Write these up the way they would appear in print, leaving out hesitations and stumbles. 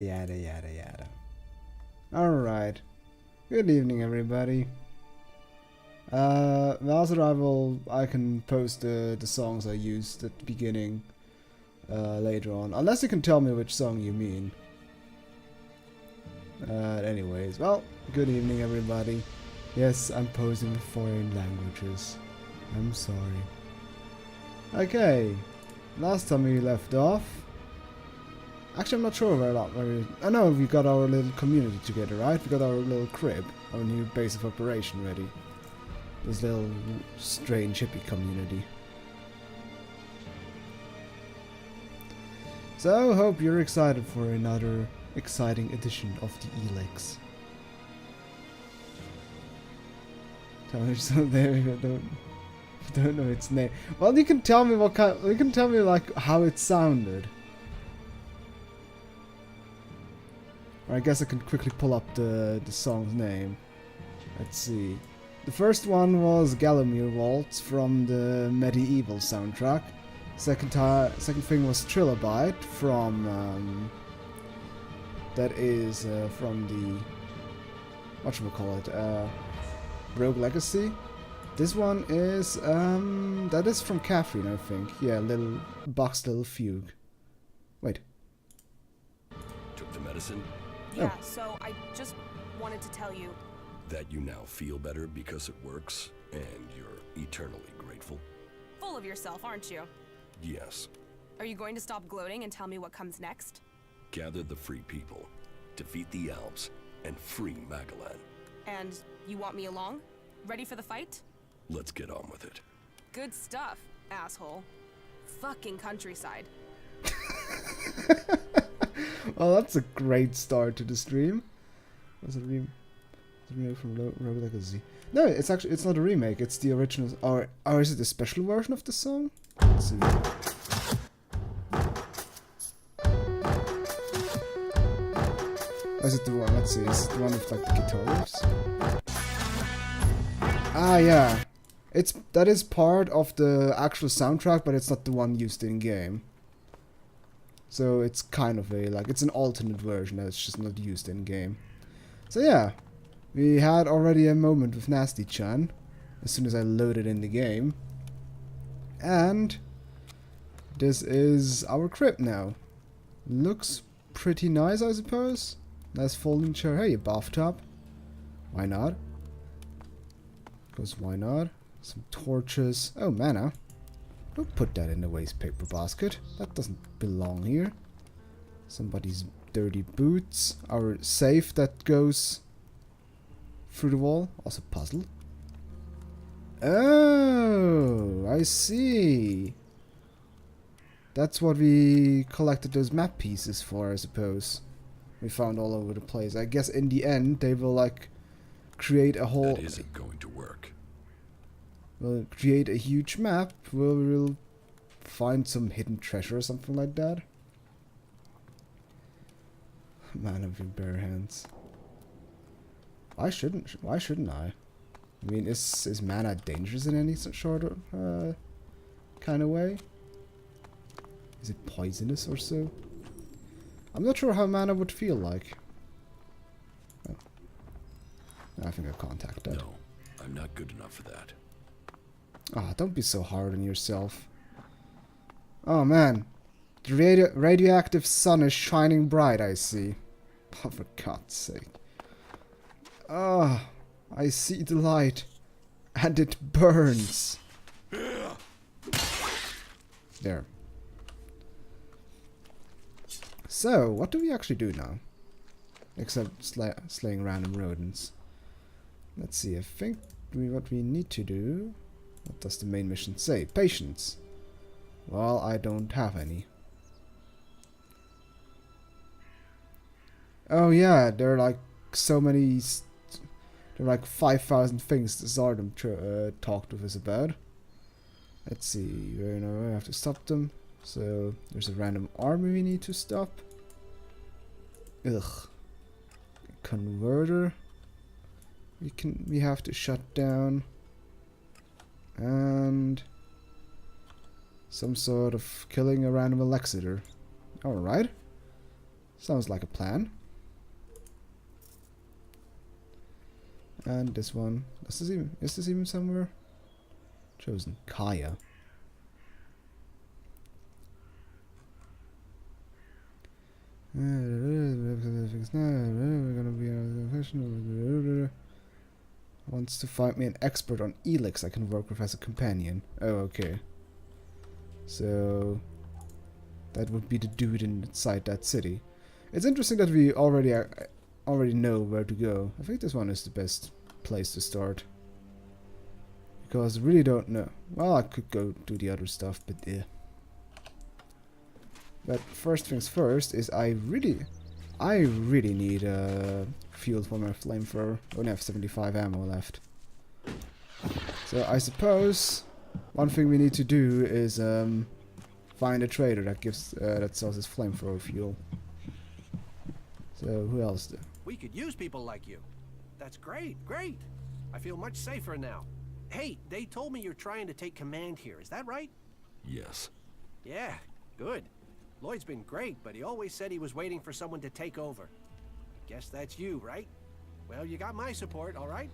Yada yada yada. Alright. Good evening, everybody. Last I can post the songs I used at the beginning later on. Unless you can tell me which song you mean. Anyways, well, good evening, everybody. Yes, I'm posing foreign languages. I'm sorry. Okay. Last time we left off. Actually, I'm not sure where we... I know we got our little community together, right? We got our little crib, our new base of operation ready. This little strange hippie community. So, hope you're excited for another exciting edition of the ELEX. So there, I don't know its name. Well, you can tell me what kind... You can tell me, like, how it sounded. Or I guess I can quickly pull up the song's name. Let's see. The first one was Gallowmere Waltz from the Medieval soundtrack. Second thing was Trilobite from that is from the whatchamacallit, Rogue Legacy. This one is that is from Caffeine, I think. Yeah, little fugue. Wait. Took the medicine? Yeah, so I just wanted to tell you that you now feel better because it works, and you're eternally grateful? Full of yourself, aren't you? Yes. Are you going to stop gloating and tell me what comes next? Gather the free people, defeat the elves, and free Magalan. And you want me along? Ready for the fight? Let's get on with it. Good stuff, asshole. Fucking countryside. Well, that's a great start to the stream. Was it a remake from Rogue Legacy? No, it's not a remake. It's the original. Or is it a special version of the song? Let's see. Or is it the one? Let's see. Is it the one with like the guitar riffs? Ah, yeah. That is part of the actual soundtrack, but it's not the one used in game. So it's kind of it's an alternate version that's just not used in game. So yeah, we had already a moment with Nasty-chan as soon as I loaded in the game. And this is our crib now. Looks pretty nice, I suppose. Nice folding chair. Hey, a bathtub. Why not? Because why not? Some torches. Oh, mana. Don't put that in the waste paper basket. That doesn't belong here. Somebody's dirty boots. Our safe that goes through the wall. Also puzzle. Oh, I see. That's what we collected those map pieces for, I suppose. We found all over the place. I guess in the end they will like create a whole... That isn't going to work. We'll create a huge map where we'll find some hidden treasure or something like that. Man of your bare hands. Why shouldn't I? I mean, is mana dangerous in any sort of kind of way? Is it poisonous or so? I'm not sure how mana would feel like. Oh. I think I'll contact that. No, I'm not good enough for that. Ah, don't be so hard on yourself. Oh man, the radioactive sun is shining bright, I see. Oh, for God's sake. Ah, I see the light. And it burns. There. So, what do we actually do now? Except slaying random rodents. Let's see, I think what we need to do... What does the main mission say? Patience. Well, I don't have any. Oh yeah, there are like so many... There are like 5,000 things the Zardom talked with us about. Let's see, we have to stop them. So, there's a random army we need to stop. Ugh. Converter. We have to shut down. And some sort of killing a random Elexiter. Alright. Sounds like a plan. And this one. Is this even somewhere? Chosen. Kaya. Wants to find me an expert on ELEX I can work with as a companion. Oh, okay. So that would be the dude inside that city. It's interesting that we already know where to go. I think this one is the best place to start. Because I really don't know. Well, I could go do the other stuff, but yeah. But first things first is I really need fuel for my flamethrower. I only have 75 ammo left. So I suppose one thing we need to do is find a trader that sells his flamethrower fuel. So who else? We could use people like you. That's great, great. I feel much safer now. Hey, they told me you're trying to take command here. Is that right? Yes. Yeah, good. Lloyd's been great, but he always said he was waiting for someone to take over. Guess that's you, right? Well, you got my support, all right?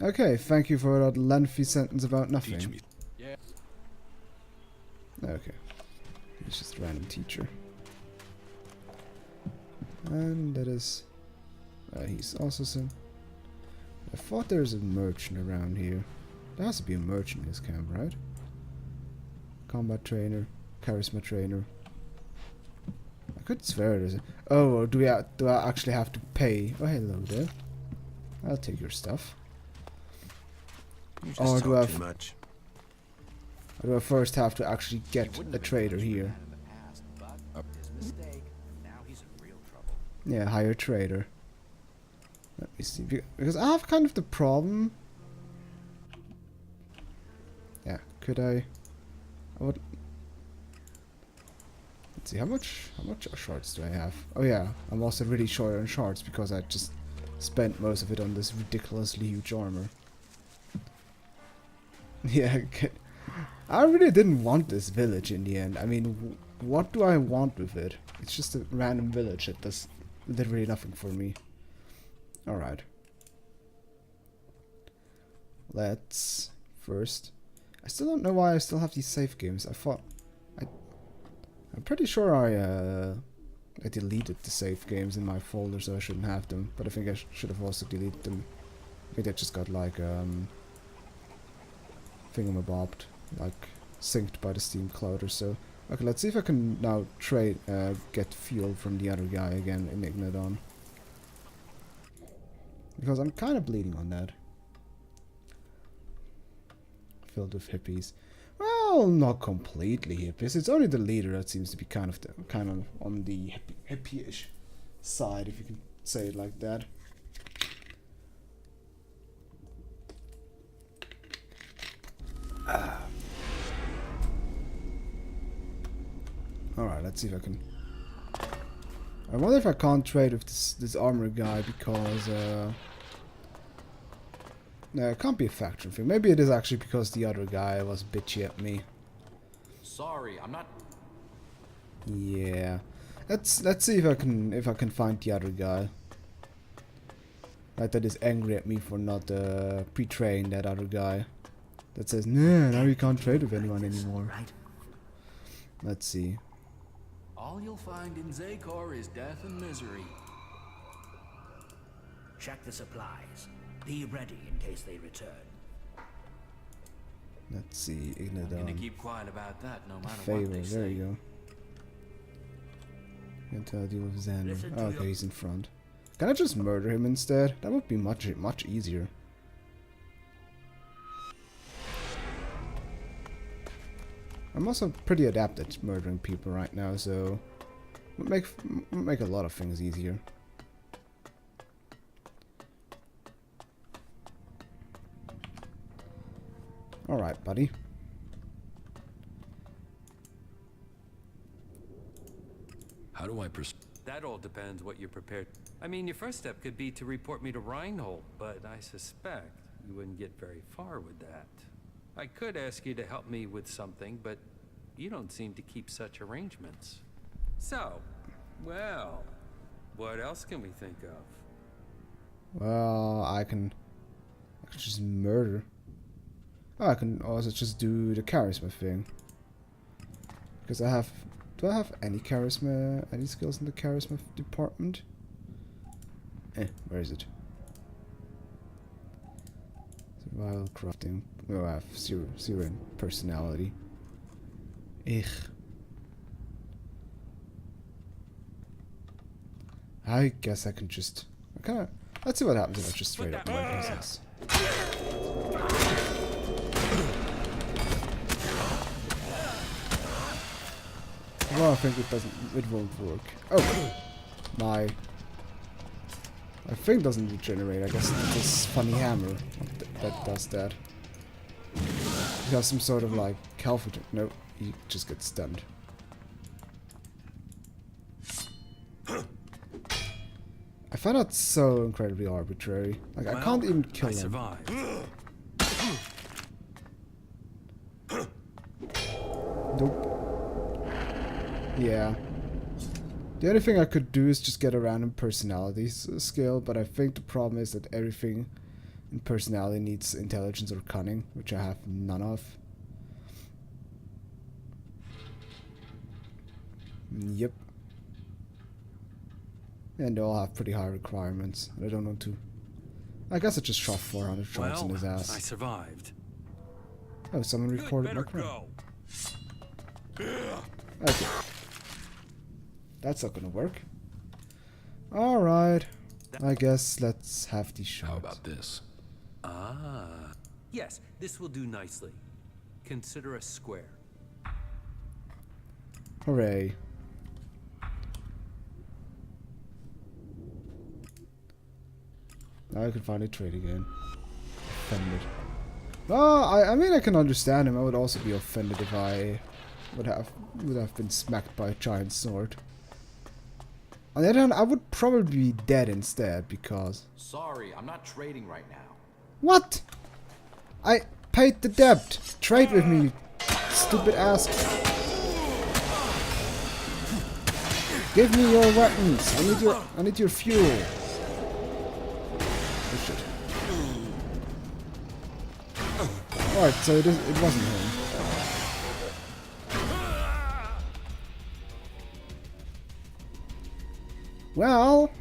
Okay, thank you for that lengthy sentence about nothing. Teach me. Yeah. Okay. He's just a random teacher. And that is... he's also some... I thought there's a merchant around here. There has to be a merchant in this camp, right? Combat trainer. Charisma trainer. I could swear there's a... Oh, do I actually have to pay? Oh, hello there. I'll take your stuff. You just Or talk too much. Or do I first have to actually get a trader here? Yeah, hire trader. Let me see. Because I have kind of the problem. Yeah, could I would... Let's see, how much shards do I have? Oh yeah, I'm also really short on shards because I just spent most of it on this ridiculously huge armor. Yeah, I really didn't want this village in the end. I mean, what do I want with it? It's just a random village that does literally nothing for me. Alright. Let's first... I still don't know why I still have these save games. I'm pretty sure I deleted the save games in my folder, so I shouldn't have them. But I think I should have also deleted them. I think I just got like thingamabobbed, like synced by the Steam cloud or so. Okay, let's see if I can now get fuel from the other guy again in Ignodon. Because I'm kind of bleeding on that. Filled with hippies. Well, not completely hippies. It's only the leader that seems to be kind of on the hippie-ish side, if you can say it like that. Alright, let's see if I can... I wonder if I can't trade with this armor guy because... No, it can't be a faction thing. Maybe it is actually because the other guy was bitchy at me. Sorry, I'm not... Yeah. Let's see if I can find the other guy. Right, that is angry at me for not betraying that other guy. That says, nah, now you can't trade with anyone anymore. Let's see. All you'll find in Zakor is death and misery. Check the supplies. Be ready in case they return. Let's see, I'm gonna Ignodon. keep quiet about that, no matter Favor, what they there say. you go. Can't tell deal with Xander. Listen to Oh, okay, your- he's in front. Can I just murder him instead? That would be much easier. I'm also pretty adept at murdering people right now, so would make a lot of things easier. Alright, buddy. How do I That all depends what you're prepared. I mean, your first step could be to report me to Reinhold, but I suspect you wouldn't get very far with that. I could ask you to help me with something, but you don't seem to keep such arrangements. So, Well, what else can we think of? Well, I can just murder. Oh, I can also just do the charisma thing. Because I have... Do I have any charisma, any skills in the charisma department? Where is it? Survival crafting. Oh, I have zero in personality. I guess I can just... Let's see what happens if I just straight up my business. Well, I think it won't work. Oh! My thing doesn't regenerate. I guess it's this funny hammer that does that. You have some sort of like health. Nope, you just get stunned. I find that so incredibly arbitrary. Like, I can't even kill him. Survived. Nope. Yeah. The only thing I could do is just get a random personality skill, but I think the problem is that everything in personality needs intelligence or cunning, which I have none of. Yep. And they all have pretty high requirements. I don't want to... I guess I just shot 400 shots in his ass. I survived. Oh, someone reported my crime. Okay. That's not gonna work. Alright. I guess let's have these shots. How about this? Ah. Yes, this will do nicely. Consider a square. Hooray. Now I can finally trade again. Offended. Oh, I mean I can understand him. I would also be offended if I would have been smacked by a giant sword. On the other hand, I would probably be dead instead because... Sorry, I'm not trading right now. What? I paid the debt. Trade with me, you stupid ass. Give me your weapons. I need your fuel. Oh shit. Alright, so it wasn't him. Well,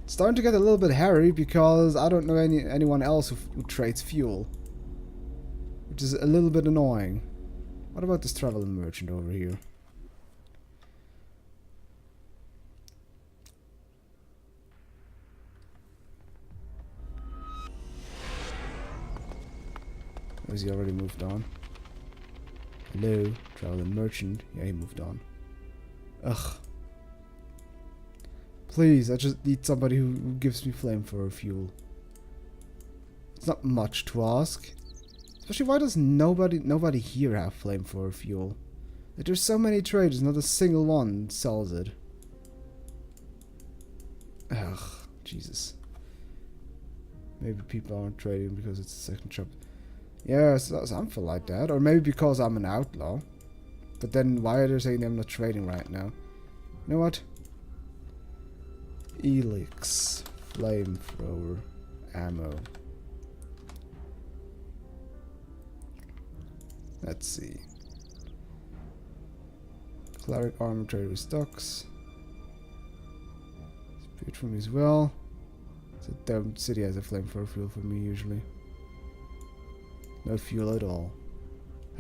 it's starting to get a little bit hairy because I don't know anyone else who trades fuel, which is a little bit annoying. What about this traveling merchant over here? Or has he already moved on? Hello, traveling merchant. Yeah, he moved on. Ugh. Please, I just need somebody who gives me flamethrower fuel. It's not much to ask. Especially, why does nobody here have flamethrower fuel? Like, there's so many traders, not a single one sells it. Ugh, Jesus. Maybe people aren't trading because it's a second shop. Yeah, something like that. Or maybe because I'm an outlaw. But then why are they saying I'm not trading right now? You know what? ELEX. Flamethrower. Ammo. Let's see. Cleric armor trader stocks. Spirit for me as well. So Dome City has a flamethrower fuel for me usually. No fuel at all.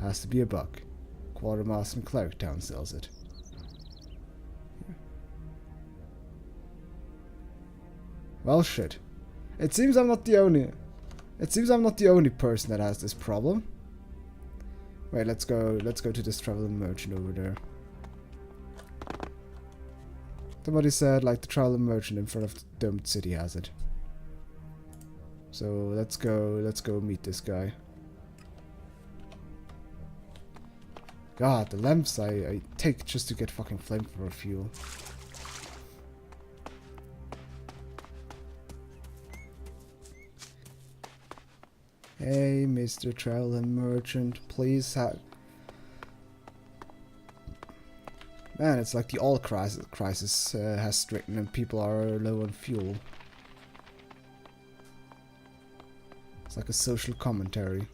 Has to be a buck. Quartermaster in Cleric Town sells it. Yeah. Well, shit. It seems I'm not the only person that has this problem. Wait, let's go to this traveling merchant over there. Somebody said like the traveling merchant in front of the domed city has it. So let's go meet this guy. God, the lamps I take just to get fucking flamethrower fuel. Hey, Mr. Traveling Merchant, please Man, it's like the oil crisis has stricken and people are low on fuel. It's like a social commentary.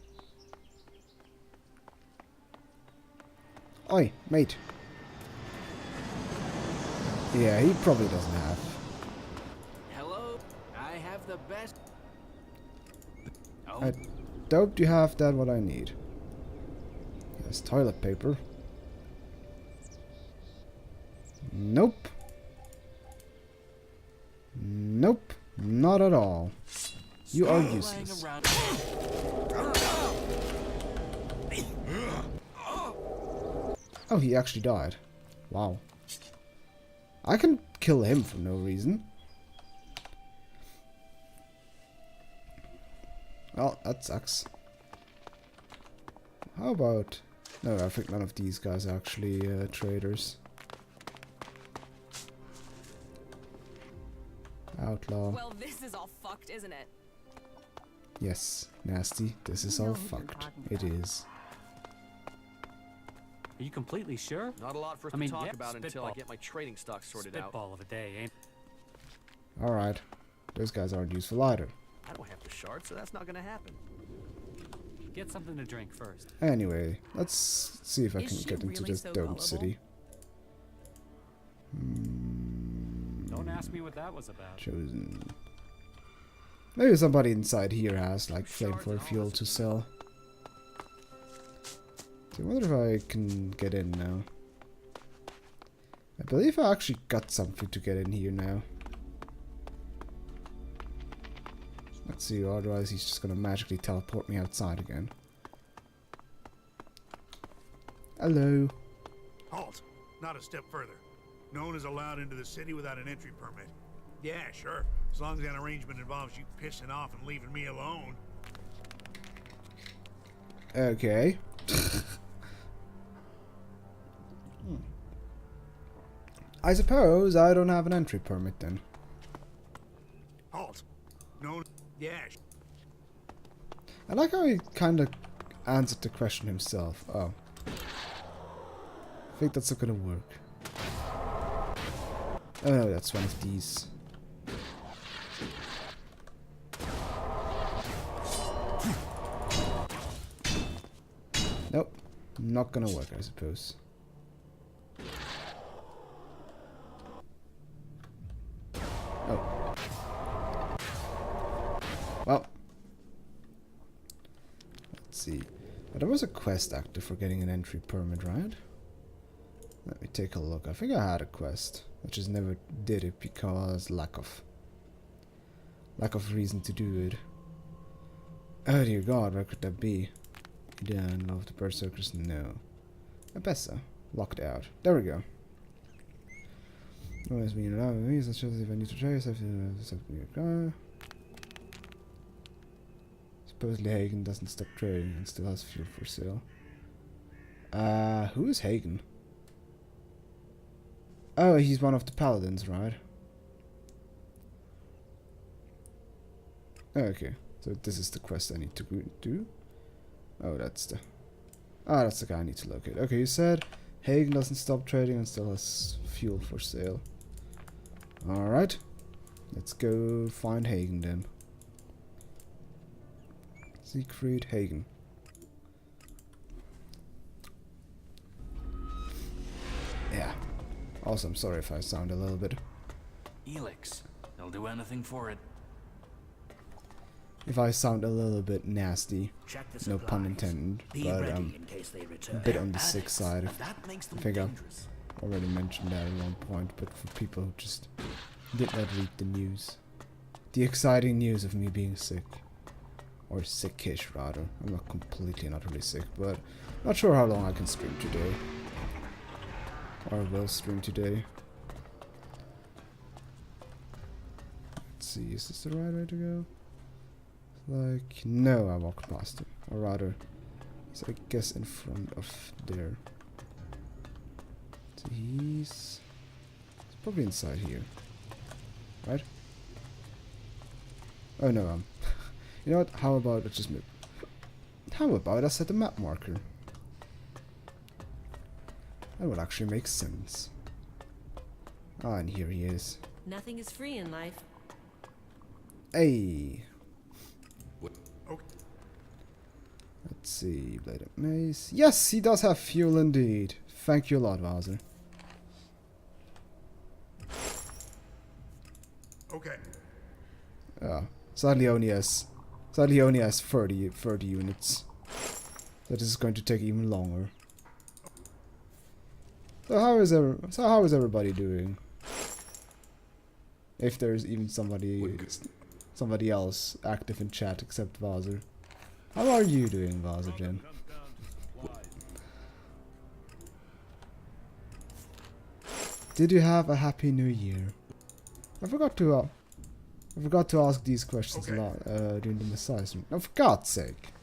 Oi, mate. Yeah, he probably doesn't have. Hello? I have the best. Oh, I doubt you have that what I need. There's toilet paper. Nope. Nope. Not at all. You are useless. around. Oh, he actually died. Wow. I can kill him for no reason. Well, that sucks. How about... No, I think none of these guys are actually traders. Outlaw. Well, this is all fucked, isn't it? Yes, nasty. This is all fucked. It is. Are you completely sure? Not a lot for us I mean, to talk yeah, about until I spitball. get my trading stock sorted out. Spitball of a day, ain't? Alright. Those guys aren't useful either. I don't have to shard, so that's not gonna happen. Get something to drink first. Anyway, let's see if I Is can she get into really this so dome gullible? city. Don't ask me what that was about. Chosen. Maybe somebody inside here has like flame for fuel to sell. So I wonder if I can get in now. I believe I actually got something to get in here now. Let's see, otherwise he's just gonna magically teleport me outside again. Hello. Halt! Not a step further. No one is allowed into the city without an entry permit. Yeah, sure. As long as that arrangement involves you pissing off and leaving me alone. Okay. I suppose I don't have an entry permit then. Halt! No. Yeah. I like how he kind of answered the question himself. Oh. I think that's not gonna work. Oh no, that's one of these. Nope. Not gonna work, I suppose. Oh. Well. Let's see. But there was a quest active for getting an entry permit, right? Let me take a look. I think I had a quest. I just never did it because lack of reason to do it. Oh dear God, where could that be? You don't love the berserkers? No. Abessa. Locked out. There we go. Always being allowed with me, such as if I need to trace, I have to your car. Supposedly Hagen doesn't stop trading and still has fuel for sale. Who is Hagen? Oh, he's one of the paladins, right? Okay, so this is the quest I need to do. Oh, that's the... Ah, that's the guy I need to locate. Okay, you said Hagen doesn't stop trading and still has fuel for sale. Alright. Let's go find Hagen then. Siegfried Hagen. Yeah. Also, I'm sorry if I sound a little bit... ELEX. They'll do anything for it. If I sound a little bit nasty. Check the No pun supplies. intended. Be But ready in case they return. a bit on the They're sick addicts, side. and that makes them I think I dangerous. already mentioned that at one point, but for people who just did not read the news. The exciting news of me being sick. Or sickish, rather. I'm not completely not really sick, but not sure how long I can stream today. Or will stream today. Let's see, is this the right way to go? Like, no, I walked past him. Or rather, he's I guess in front of there. So he's probably inside here. Right? Oh no, you know what? How about I just move? How about I set a map marker? That would actually make sense. Ah, and here he is. Nothing is free in life. Hey. Okay. Let's see. Blade of Mace. Yes, he does have fuel indeed. Thank you a lot, Bowser. Okay. Sadly only has 30 units. That is going to take even longer. So how is everybody doing? If there's even somebody else active in chat except Vazer. How are you doing, Vazer Jin? Did you have a happy new year? I forgot to ask these questions a lot during the Messiah stream. Oh, for God's sake!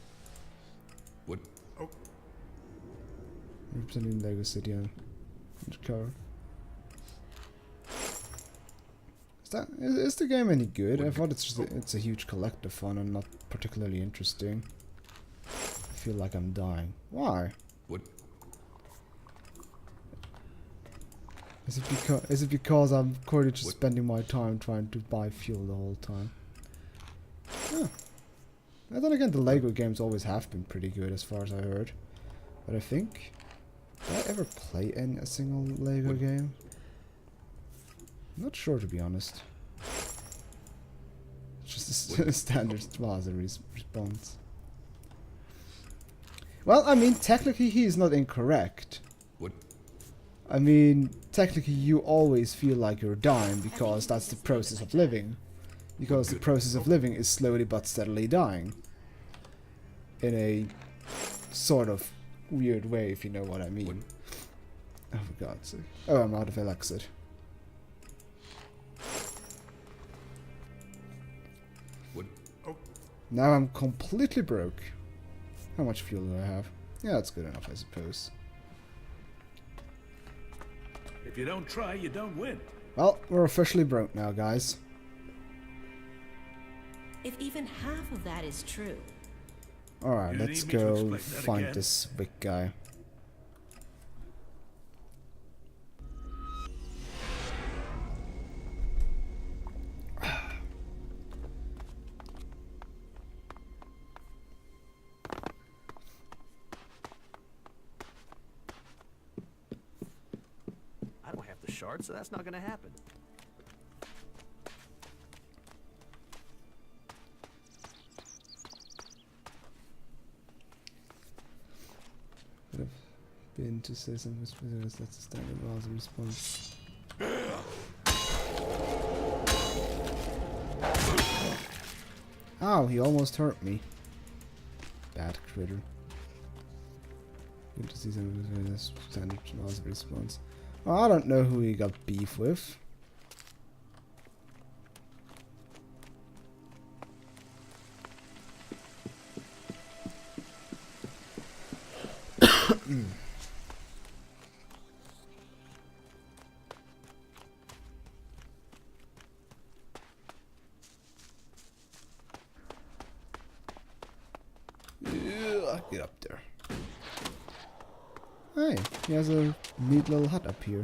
What? Oh. Representing Lego City and cover. Is the game any good? I thought it's a huge collective fun and not particularly interesting. I feel like I'm dying. Why? What? Is it because I'm currently just spending my time trying to buy fuel the whole time? Yeah. And then again, the Lego games always have been pretty good as far as I heard. But I think... Did I ever play a single Lego game? I'm not sure, to be honest. It's just a standard Vazer response. Well, I mean, technically he is not incorrect. What? I mean, technically you always feel like you're dying because that's the process of living. Because the process of living is slowly but steadily dying. In a sort of weird way, if you know what I mean. Oh, for God's sake. Oh, I'm out of elixir. What? Oh. Now I'm completely broke. How much fuel do I have? Yeah, that's good enough, I suppose. If you don't try, you don't win. Well, we're officially broke now, guys. If even half of that is true. Alright, You let's need me to go explain that find again? this Vic guy. I don't have the shards, so that's not gonna happen. Could have been to say something specific. That's a standard Vazer response. Ow, he almost hurt me. Bad critter. Good to see something specific. That's standard Vazer response. Well, I don't know who he got beef with. Get up there. Hey, he has a neat little hut up here.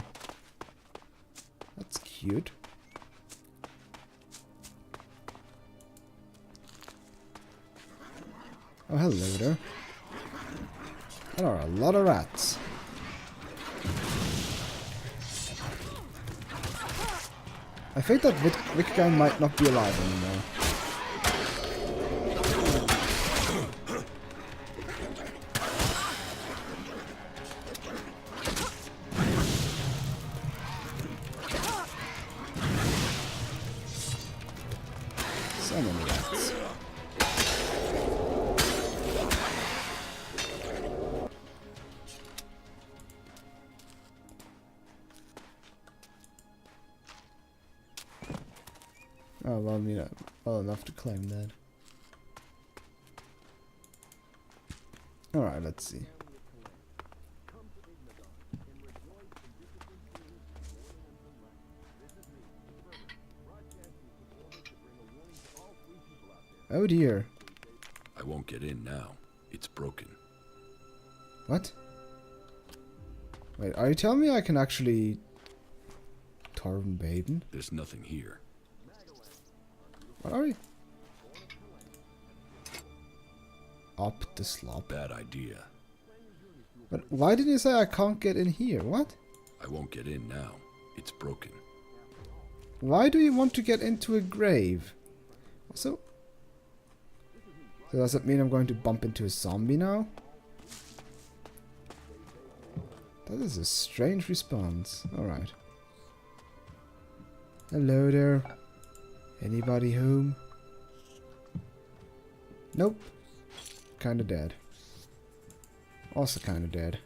That's cute. Oh, hello there. There are a lot of rats. I think that Vic guy might not be alive anymore. So many rats. Oh, well, I mean, well enough to claim that. Alright, let's see. Oh dear. I won't get in now. It's broken. What? Wait, are you telling me I can actually Torbenbaden. There's nothing here. Where are we? Up the slope. Bad idea. But why did you say I can't get in here? What? I won't get in now. It's broken. Why do you want to get into a grave? So does that mean I'm going to bump into a zombie now? That is a strange response. Alright. Hello there. Anybody home? Nope. Kinda dead. Also kinda dead.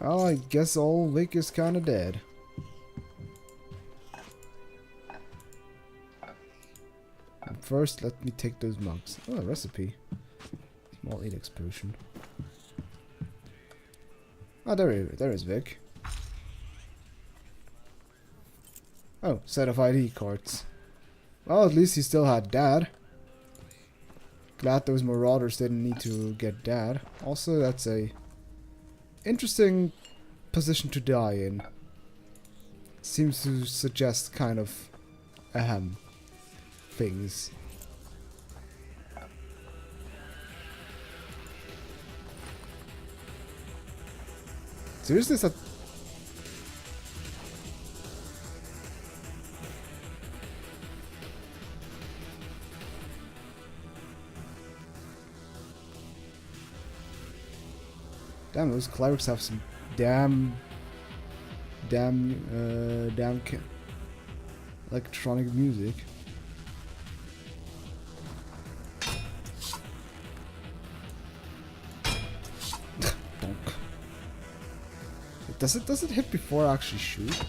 Well, I guess old Vic is kinda dead. And first, let me take those mugs. Oh, a recipe. Small ELEX potion. Oh, there is Vic. Oh, set of ID cards. Well, at least he still had Dad. Glad those marauders didn't need to get Dad. Also, that's a interesting position to die in. Seems to suggest kind of things. Seriously, is that... Damn, those clerics have some damn electronic music. Donk. Does it hit before I actually shoot? I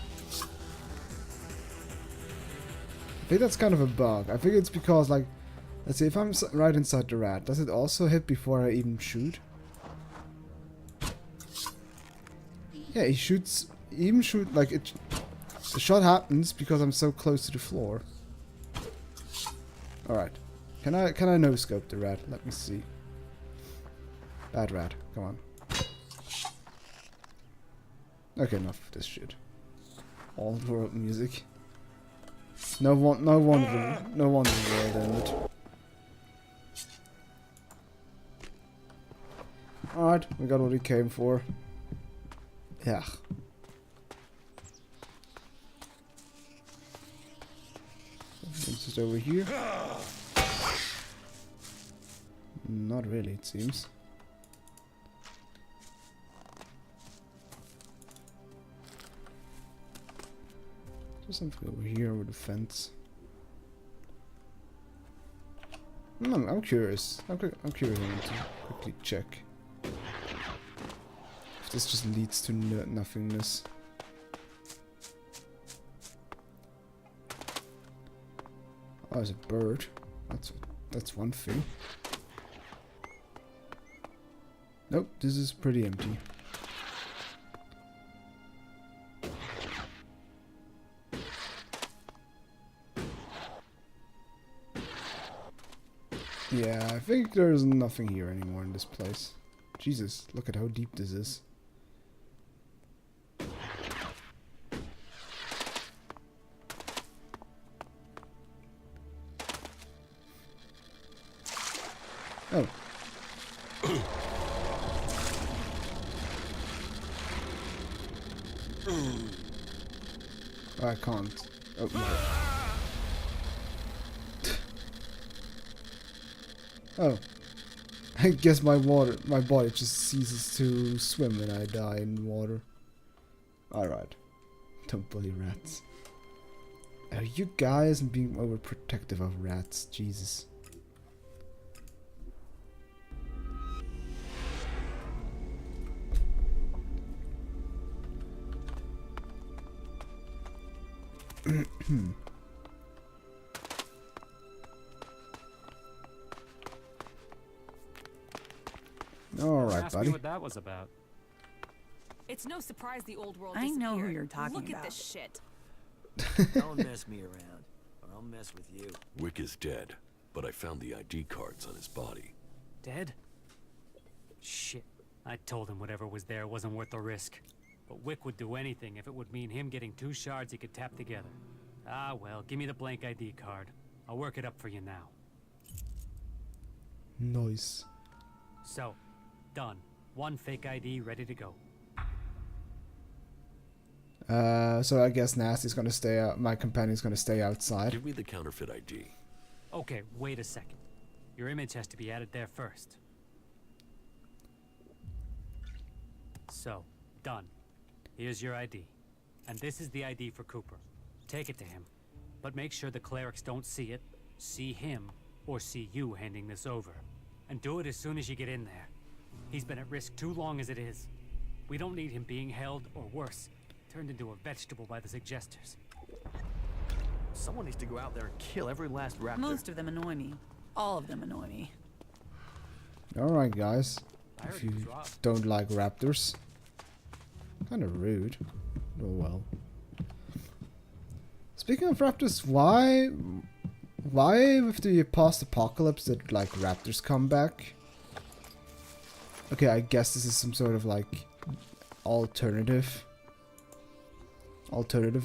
think that's kind of a bug. I think it's because, like, let's see, if I'm right inside the rat, does it also hit before I even shoot? Yeah, he shoots. He even shoot like it. The shot happens because I'm so close to the floor. All right, can I no scope the rat? Let me see. Bad rat, come on. Okay, enough of this shit. Old world music. No wonder the world ended. All right, we got what we came for. Yeah. It's just over here. Not really, it seems. There's something over here with the fence. I'm curious. I'm curious. I want to quickly check. This just leads to nothingness. Oh, there's a bird. That's one thing. Nope, this is pretty empty. Yeah, I think there's nothing here anymore in this place. Jesus, look at how deep this is. Oh. I can't. Oh, no. Oh. I guess my body just ceases to swim when I die in water. Alright. Don't bully rats. Are you guys being overprotective of rats? Jesus. Alright, Ask buddy. me what that was about. It's no surprise the old world I know who disappeared. you're talking Look about. at this shit. Don't mess me around, or I'll mess with you. Wick is dead. but I found the ID cards on his body. Dead? Shit. I told him whatever was there wasn't worth the risk. But Wick would do anything if it would mean him getting 2 shards he could tap together. Ah, well, give me the blank ID card. I'll work it up for you now. Nice. So, done. 1 fake ID ready to go. So I guess Nasty's gonna stay out. My companion's gonna stay outside. Give me the counterfeit ID. Okay, wait a second. Your image has to be added there first. So, done. Here's your ID. And this is the ID for Cooper. Take it to him. But make sure the clerics don't see it, see him, or see you handing this over. And do it as soon as you get in there. He's been at risk too long as it is. We don't need him being held, or worse, turned into a vegetable by the suggesters. Someone needs to go out there and kill every last raptor. Most of them annoy me. All of them annoy me. Alright, guys. I heard If he was you robbed. don't like raptors. Kind of rude. Oh well. Speaking of raptors, why with the post-apocalypse did like raptors come back? Okay, I guess this is some sort of like alternative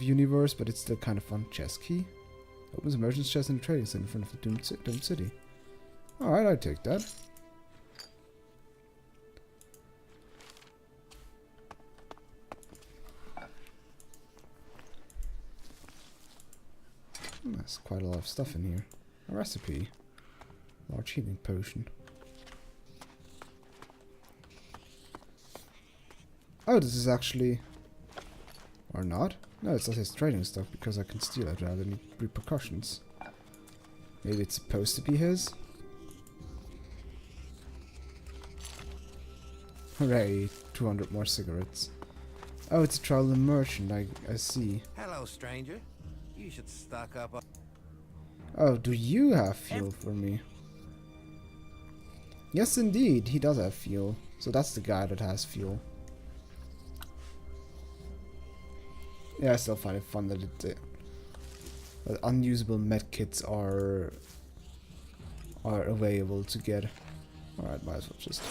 universe, but it's still kind of fun. Chest key. Opens emergency chest in the trading center in front of the doomed city. Alright, I take that. That's quite a lot of stuff in here. A recipe. Large healing potion. Oh, this is actually... Or not? No, it's not his trading stuff because I can steal it without any repercussions. Maybe it's supposed to be his? Hooray, 200 more cigarettes. Oh, it's a traveling merchant, I see. Hello, stranger. You should stock up. Oh, do you have fuel for me? Yes, indeed, he does have fuel. So that's the guy that has fuel. Yeah, I still find it fun that that unusable medkits are available to get. Alright, might as well just...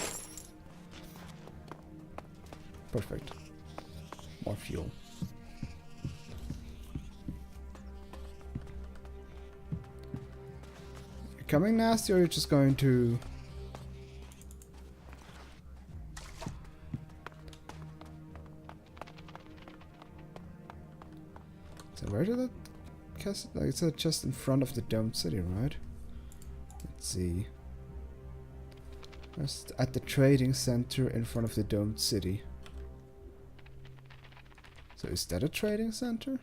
Perfect. More fuel. You're coming, Nasty, or you're just going to... So where did that cast? Like it's just in front of the domed city, right? Let's see. Just at the trading center in front of the domed city. So is that a trading center?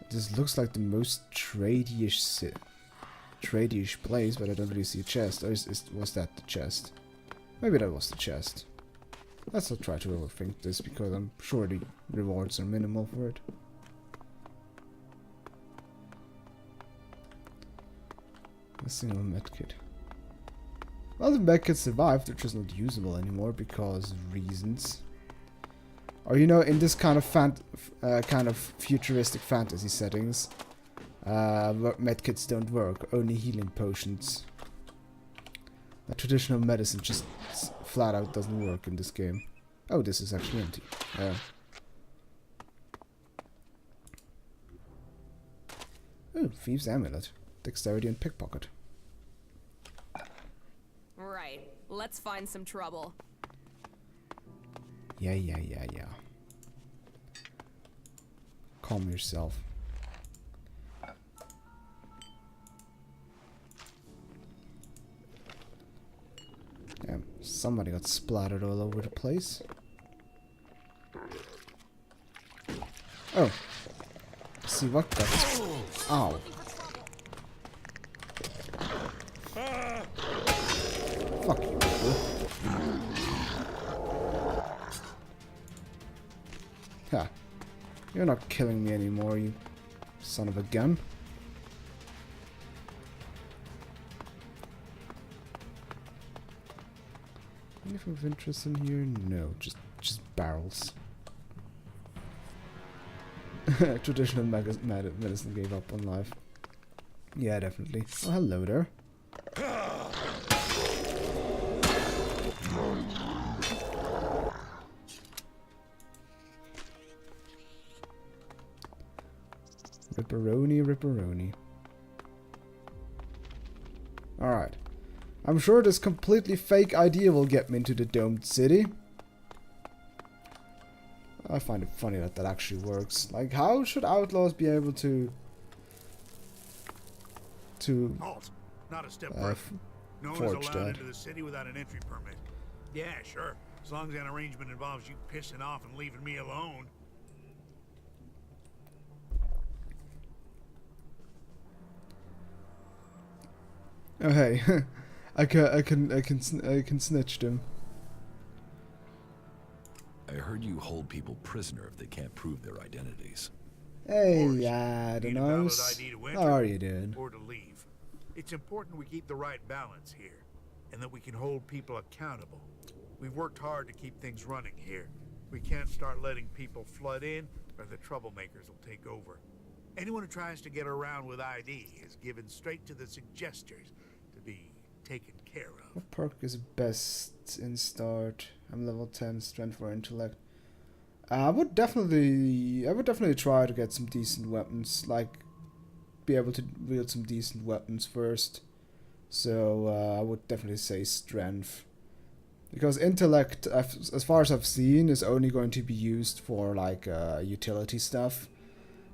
This looks like the most tradyish place, but I don't really see a chest. Or was that the chest? Maybe that was the chest. Let's not try to overthink this because I'm sure the rewards are minimal for it. A single medkit. Well, the medkits survived, they're just not usable anymore because of reasons. Or you know, in this kind of futuristic fantasy settings, medkits don't work. Only healing potions. Traditional medicine just flat out doesn't work in this game. Oh, this is actually empty. Oh, Thieves' Amulet. Dexterity and pickpocket. Right. Let's find some trouble. Yeah. Calm yourself. Damn, somebody got splattered all over the place. Oh. See what got... Ow. Fuck you, people. Ha. You're not killing me anymore, you son of a gun. Anything of interest in here? No, just barrels. Traditional medicine gave up on life. Yeah, definitely. Oh, hello there. Ripperoni, ripperoni. Alright. I'm sure this completely fake idea will get me into the domed city. I find it funny that that actually works. Like, how should outlaws be able to Halt. Not a step further. No one is forge allowed that? into the city without an entry permit. Yeah, sure. As long as that arrangement involves you pissing off and leaving me alone. Oh hey, I can snitch them. I heard you hold people prisoner if they can't prove their identities. Hey, Need I don't a know. valid ID to enter How are you doing? or to leave. It's important we keep the right balance here, and that we can hold people accountable. We've worked hard to keep things running here. We can't start letting people flood in, or the troublemakers will take over. Anyone who tries to get around with ID is given straight to the suggesters to be taken care of. What perk is best in start? I'm level 10, strength or intellect. I would definitely try to get some decent weapons, like be able to wield some decent weapons first. So I would definitely say strength, because intellect, as far as I've seen, is only going to be used for like utility stuff.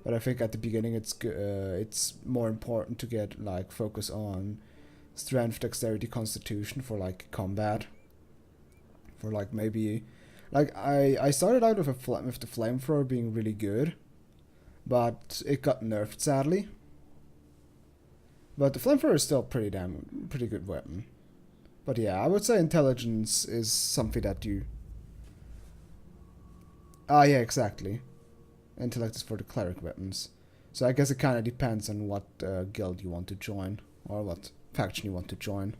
But I think at the beginning it's more important to get like focus on strength, dexterity, constitution for like combat. For like maybe, like I started out with the flamethrower being really good, but it got nerfed sadly. But the flamethrower is still pretty good weapon. But yeah, I would say intelligence is something that you. Ah yeah, exactly. Intellect is for the cleric weapons. So I guess it kind of depends on what guild you want to join, or what faction you want to join.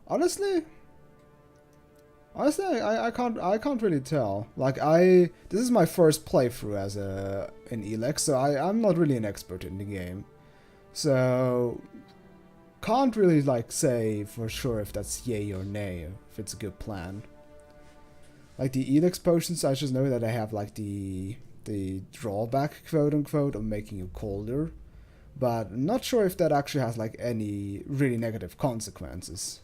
Honestly, I can't really tell. Like this is my first playthrough as in ELEX, so I'm not really an expert in the game. So can't really like say for sure if that's yay or nay, if it's a good plan. Like the ELEX potions, I just know that I have like the drawback, quote unquote, of making you colder. But I'm not sure if that actually has like any really negative consequences.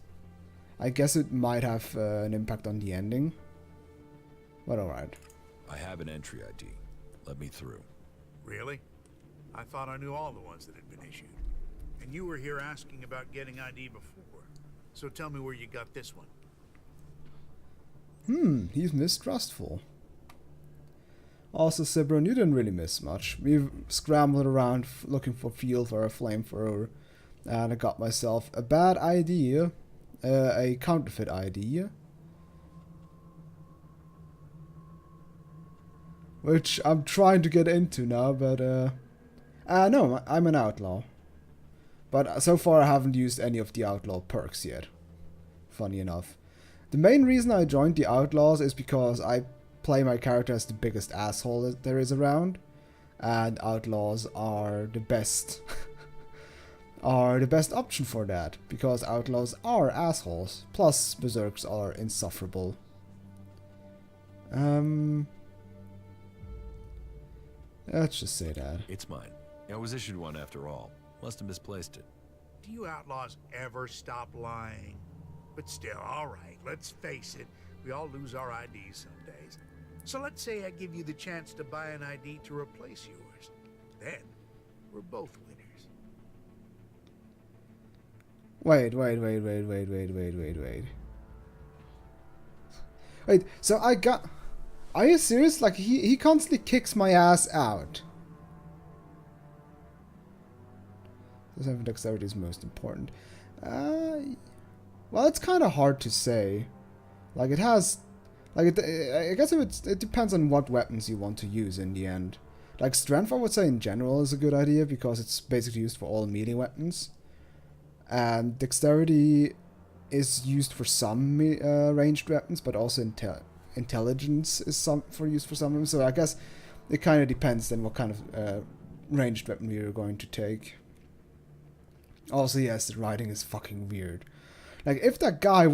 I guess it might have an impact on the ending. But alright. I have an entry ID. Let me through. Really? I thought I knew all the ones that had been issued. And you were here asking about getting ID before. So tell me where you got this one. He's mistrustful. Also, Sibron, you didn't really miss much. We've scrambled around looking for fuel for a flamethrower, and I got myself a bad idea, a counterfeit idea, which I'm trying to get into now, but no, I'm an outlaw. But so far I haven't used any of the outlaw perks yet, funny enough. The main reason I joined the outlaws is because I play my character as the biggest asshole that there is around, and outlaws are the best option for that, because outlaws are assholes, plus berserks are insufferable. Let's just say that. It's mine. I was issued one after all. Must have misplaced it. Do you outlaws ever stop lying? But still, all right, let's face it. We all lose our IDs some days. So let's say I give you the chance to buy an ID to replace yours. Then, we're both winners. Wait, so I got... Are you serious? Like, he constantly kicks my ass out. So having dexterity is most important. Well, it's kind of hard to say. Like, it has... Like, I guess it depends on what weapons you want to use in the end. Like, strength, I would say, in general is a good idea, because it's basically used for all melee weapons. And dexterity is used for some ranged weapons, but also intelligence is used for some of them. So I guess it kind of depends then what kind of ranged weapon we are going to take. Also, yes, the writing is fucking weird. Like, if that guy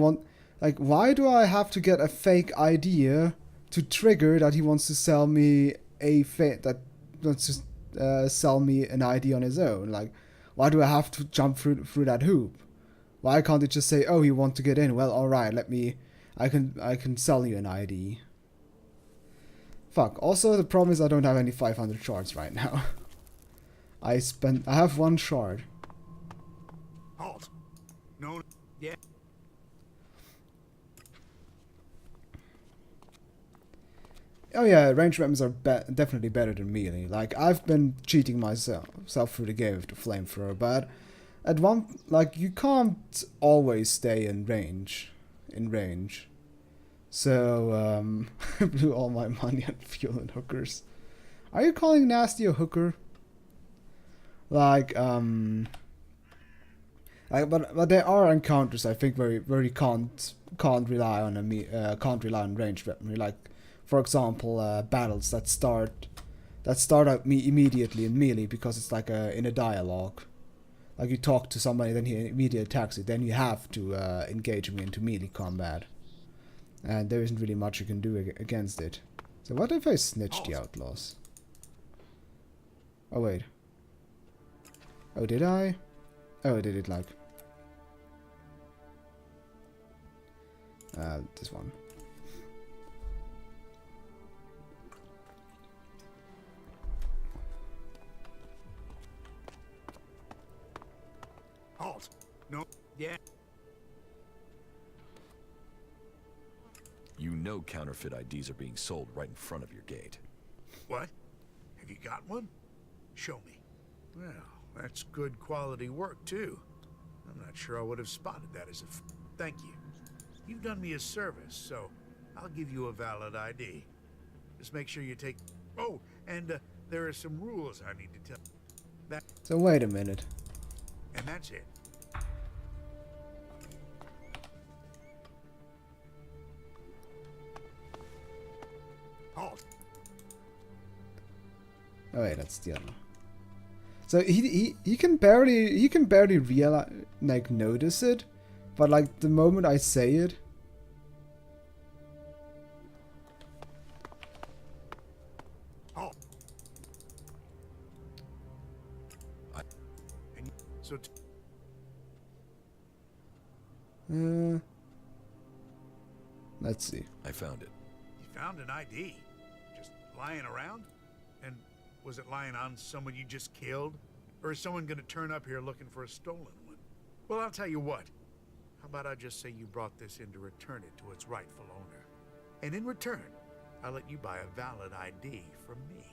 like, why do I have to get a fake idea to trigger that he wants to sell me sell me an ID on his own? Like, why do I have to jump through that hoop? Why can't it just say, oh, you want to get in? Well, alright, I can sell you an ID. Fuck. Also, the problem is I don't have any 500 shards right now. I have 1 shard. Halt. No. Yeah. Oh yeah, ranged weapons are definitely better than melee. Like, I've been cheating myself through the game with the flamethrower, but you can't always stay in range. So, I blew all my money on fuel and hookers. Are you calling Nasty a hooker? Like, but there are encounters I think where you can't rely on ranged weaponry. Like, for example, battles that start out immediately in melee because it's like in a dialogue. Like, you talk to somebody, then he immediately attacks you. Then you have to engage him into melee combat, and there isn't really much you can do against it. So what if I snitch the outlaws? Oh wait. Oh, did I? Oh, I did it like this one. Halt. No. Yeah. You know counterfeit IDs are being sold right in front of your gate. What? Have you got one? Show me. Well, that's good quality work, too. I'm not sure I would have spotted that as a thank you. You've done me a service, so I'll give you a valid ID. Just make sure you take... Oh, and there are some rules I need to tell... That... So wait a minute. And that's it. Halt. Oh wait, that's the other one. So he can barely realize, like, notice it, but like the moment I say it, So let's see. I found it. you found an ID, just lying around, and was it lying on someone you just killed, or is someone going to turn up here looking for a stolen one? Well, I'll tell you what. How about I just say you brought this in to return it to its rightful owner, and in return, I'll let you buy a valid ID from me.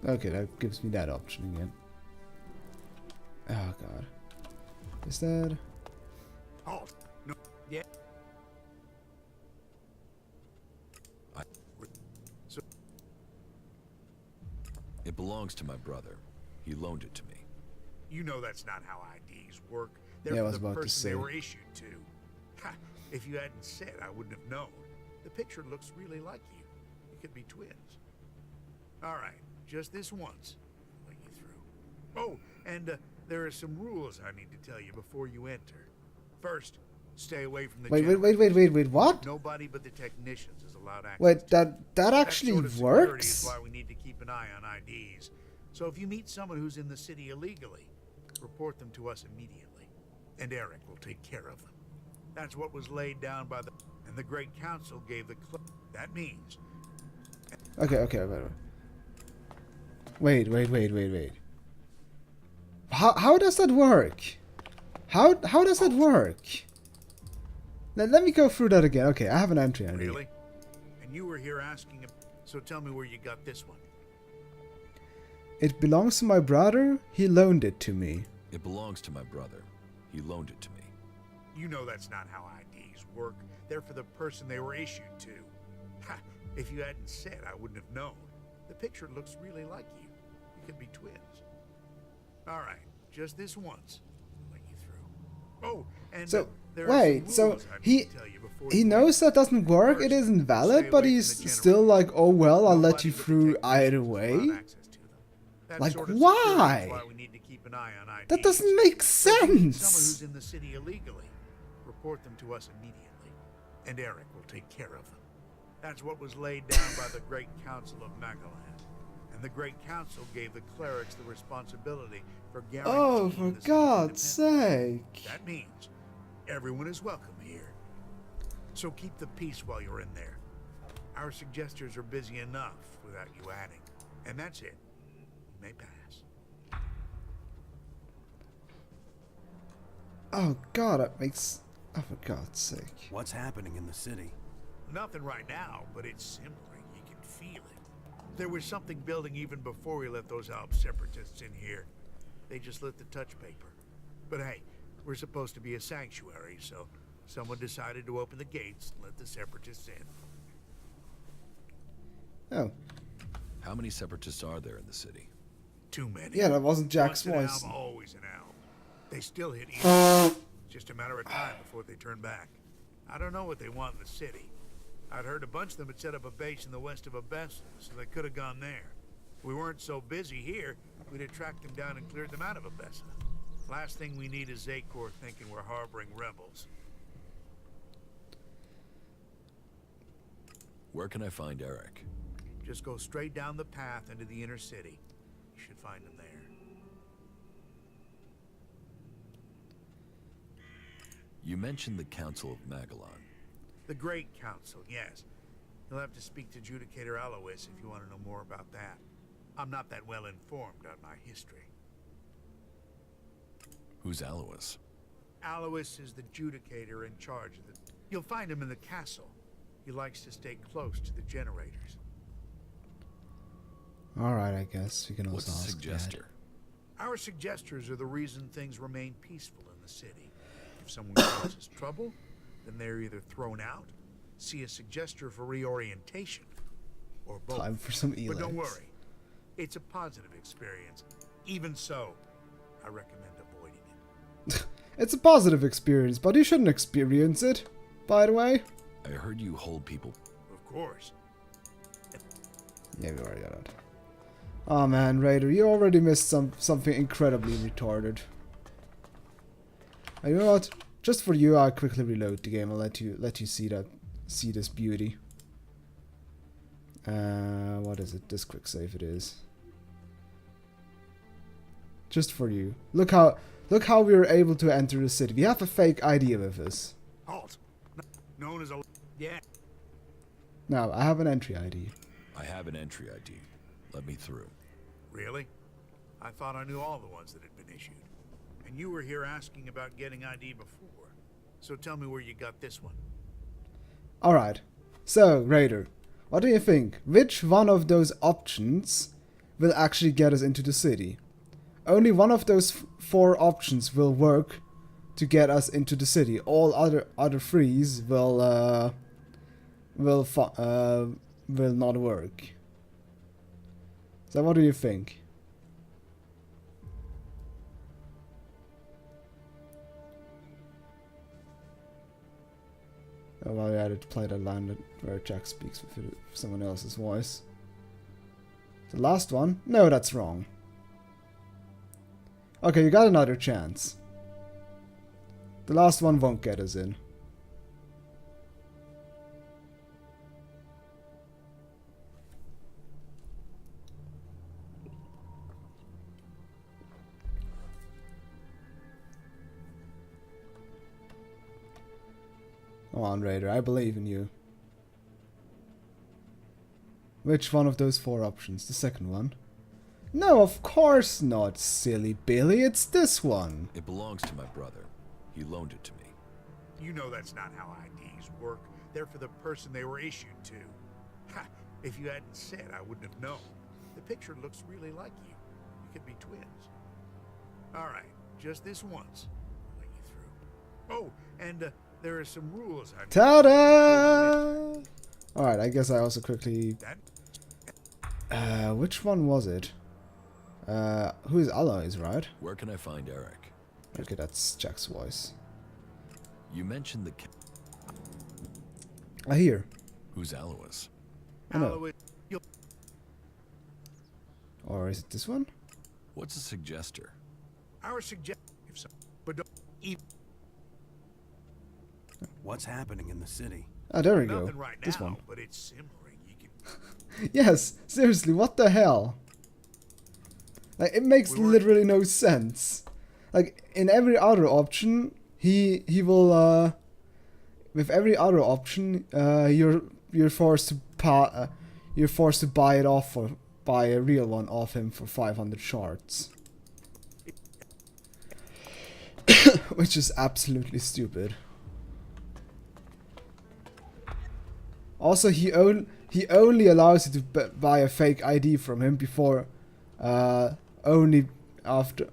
Okay, that gives me that option again. Oh god. Is that... Halt. No. Yeah. It belongs to my brother. He loaned it to me. You know that's not how IDs work. Yeah, I They're was for the about to person they say. were issued to. Ha! If you hadn't said, I wouldn't have known. The picture looks really like you. You could be twins. All right, just this once. I'll let you through. Oh, and there are some rules I need to tell you before you enter. First, stay away from the Wait, what? Nobody but the technicians is allowed access. Wait, that actually that sort of security works? is why we need to keep an eye on IDs. So if you meet someone who's in the city illegally, report them to us immediately, and Eric will take care of them. That's what was laid down by and the Great Council gave the that means. Okay. Wait. How does that work? How does that work? Let me go through that again. Okay, I have an entry ID. Really? And you were here asking, so tell me where you got this one. It belongs to my brother. He loaned it to me. It belongs to my brother. He loaned it to me. You know that's not how IDs work. They're for the person they were issued to. Ha! If you hadn't said, I wouldn't have known. The picture looks really like you. You could be twins. All right, just this once. Oh, and So, there are some wait, so rules I need he to tell you before he you knows that doesn't work, it First, isn't valid, stay but away he's from the still like, oh well, I'll let Nobody you but the through either technicians will way? have access to them. That Like, sort of security is why? why we need to keep an eye on IDs. That doesn't make But if you need Someone sense! who's in the city illegally, report them to us immediately, and Eric will take care of them. That's what was laid down by the Great Council of Magaland. And the Great Council gave the clerics the responsibility for guaranteeing Oh, for the city's God's independence. sake. That means everyone is welcome here. So keep the peace while you're in there. Our suggesters are busy enough without you adding. And that's it. You may pass. Oh god, that makes... Oh, for God's sake. What's happening in the city? Nothing right now, but it's simmering. You can feel it. There was something building even before we let those Alp separatists in here. They just lit the touch paper. But hey, we're supposed to be a sanctuary, so someone decided to open the gates and let the separatists in. Oh. How many separatists are there in the city? Too many. Yeah, that wasn't Jack's Once an voice. Alp, always an Alp. They still hit It's just a matter of time before they turn back. I don't know what they want in the city. I'd heard a bunch of them had set up a base in the west of Abessa, so they could have gone there. If we weren't so busy here, we'd have tracked them down and cleared them out of Abessa. Last thing we need is Zakor thinking we're harboring rebels. Where can I find Eric? Just go straight down the path into the inner city. You should find him there. You mentioned the Council of Magellan. The Great Council, yes. You'll have to speak to Judicator Alois if you want to know more about that. I'm not that well informed on my history. Who's Alois? Alois is the Judicator in charge of the... You'll find him in the castle. He likes to stay close to the generators. Alright, I guess we can also What's a ask suggester? Our suggesters are the reason things remain peaceful in the city. If someone causes trouble, then they're either thrown out, see a suggester for reorientation, or both. Time for some But don't ELEX. worry, it's a positive experience. Even so, I recommend avoiding it. It's a positive experience, but you shouldn't experience it, by the way. I heard you hold people. Of course. Yeah, we already got it. Oh man, Raider, you already missed something incredibly retarded. You know what? Just for you, I'll quickly reload the game. I'll let you see this beauty. What is it? This quick save it is. Just for you. Look how we were able to enter the city. We have a fake ID with us. Halt. Known as a... Yeah. Now, I have an entry ID. I have an entry ID. Let me through. Really? I thought I knew all the ones that had been issued. And you were here asking about getting ID before. So tell me where you got this one. Alright. So, Raider, what do you think? Which one of those options will actually get us into the city? Only one of those four options will work to get us into the city. All other threes will not work. So what do you think? Oh, well, I had to play that line where Jack speaks with someone else's voice. The last one? No, that's wrong. Okay, you got another chance. The last one won't get us in. Come on, Raider, I believe in you. Which one of those four options? The second one? No, of course not, silly Billy. It's this one. It belongs to my brother. He loaned it to me. You know that's not how IDs work. They're for the person they were issued to. Ha! If you hadn't said, I wouldn't have known. The picture looks really like you. You could be twins. All right, just this once. I'll let you through. Oh, and there are some rules. Ta-da! Alright, I guess I also quickly... which one was it? Who is Alois, right? Where can I find Eric? Okay, that's Jack's voice. You mentioned the... I hear. Who's Alois? I know. Alois, Or is it this one? What's a suggester? our suggestion, if so, but don't even What's happening in the city? Ah, there we go. nothing right This now, one. but it's simmering. You can Yes, seriously, what the hell? Like, it makes literally no sense. Like, in every other option, he will, with every other option, you're forced to buy it off or buy a real one off him for 500 shards. Which is absolutely stupid. Also, he only allows you to buy a fake ID from him before, only after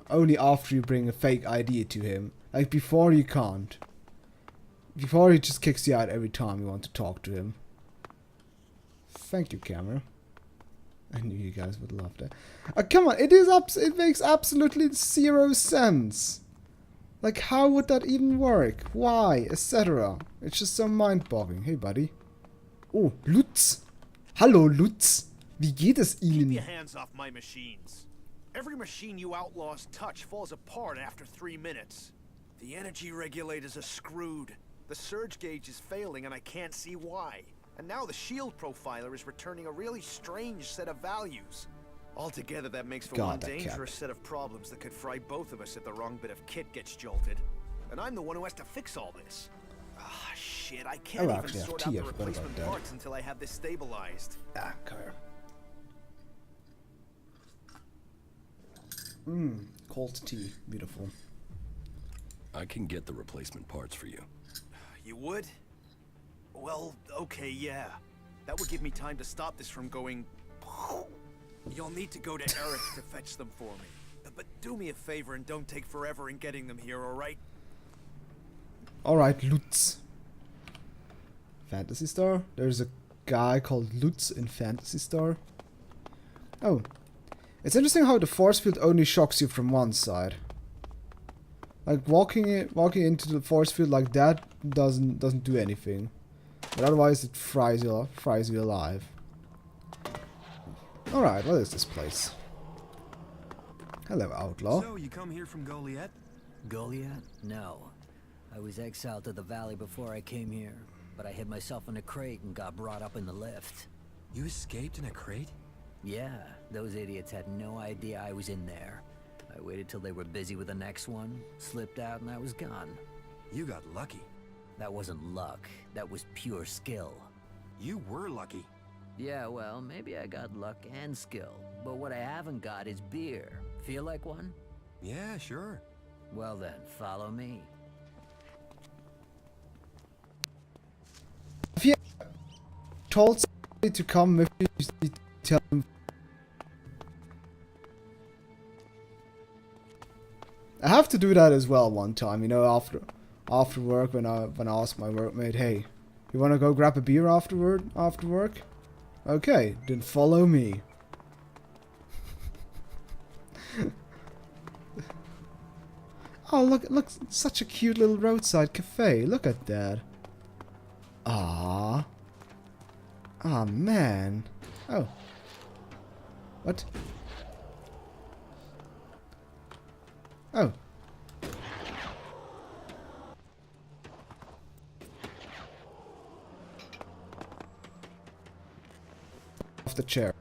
you bring a fake ID to him. Like, before you can't. Before he just kicks you out every time you want to talk to him. Thank you, camera. I knew you guys would love that. Come on, it makes absolutely zero sense. Like, how would that even work? Why? Etc. It's just so mind-boggling. Hey, buddy. Oh, Lutz. Hallo, Lutz. Wie geht es Keep Ihnen? your hands off my machines. Every machine you outlaws touch falls apart after 3 minutes. The energy regulators are screwed. The surge gauge is failing and I can't see why. And now the shield profiler is returning a really strange set of values. Altogether, that makes for God, one that dangerous cat. set of problems that could fry both of us if the wrong bit of kit gets jolted. And I'm the one who has to fix all this. Ah, shit, I can't Oh, even actually, I have sort tea, out the I forgot about replacement that. parts until I have this stabilized. Ah, come here. Cold tea. Beautiful. I can get the replacement parts for you. You would? Well, okay, yeah. That would give me time to stop this from going... You'll need to go to Eric to fetch them for me. But do me a favor and don't take forever in getting them here, alright? Alright, Lutz. Fantasy Star? There's a guy called Lutz in Fantasy Star. Oh. It's interesting how the force field only shocks you from one side. Like, walking into the force field like that doesn't do anything. But otherwise it fries you alive. Alright, what is this place? Hello, outlaw. So, you come here from Goliath? Goliath? No. I was exiled to the valley before I came here, but I hid myself in a crate and got brought up in the lift. You escaped in a crate? Yeah, those idiots had no idea I was in there. I waited till they were busy with the next one, slipped out, and I was gone. You got lucky. That wasn't luck. That was pure skill. You were lucky. Yeah, well, maybe I got luck and skill, but what I haven't got is beer. Feel like one? Yeah, sure. Well then, follow me. If you told somebody to come with you, you tell them. I have to do that as well one time, you know, after work when I asked my workmate, hey, you wanna go grab a beer after work? Okay, then follow me. Oh, look, such a cute little roadside cafe. Look at that. Ah, man. Oh. What? Oh. Off the chair.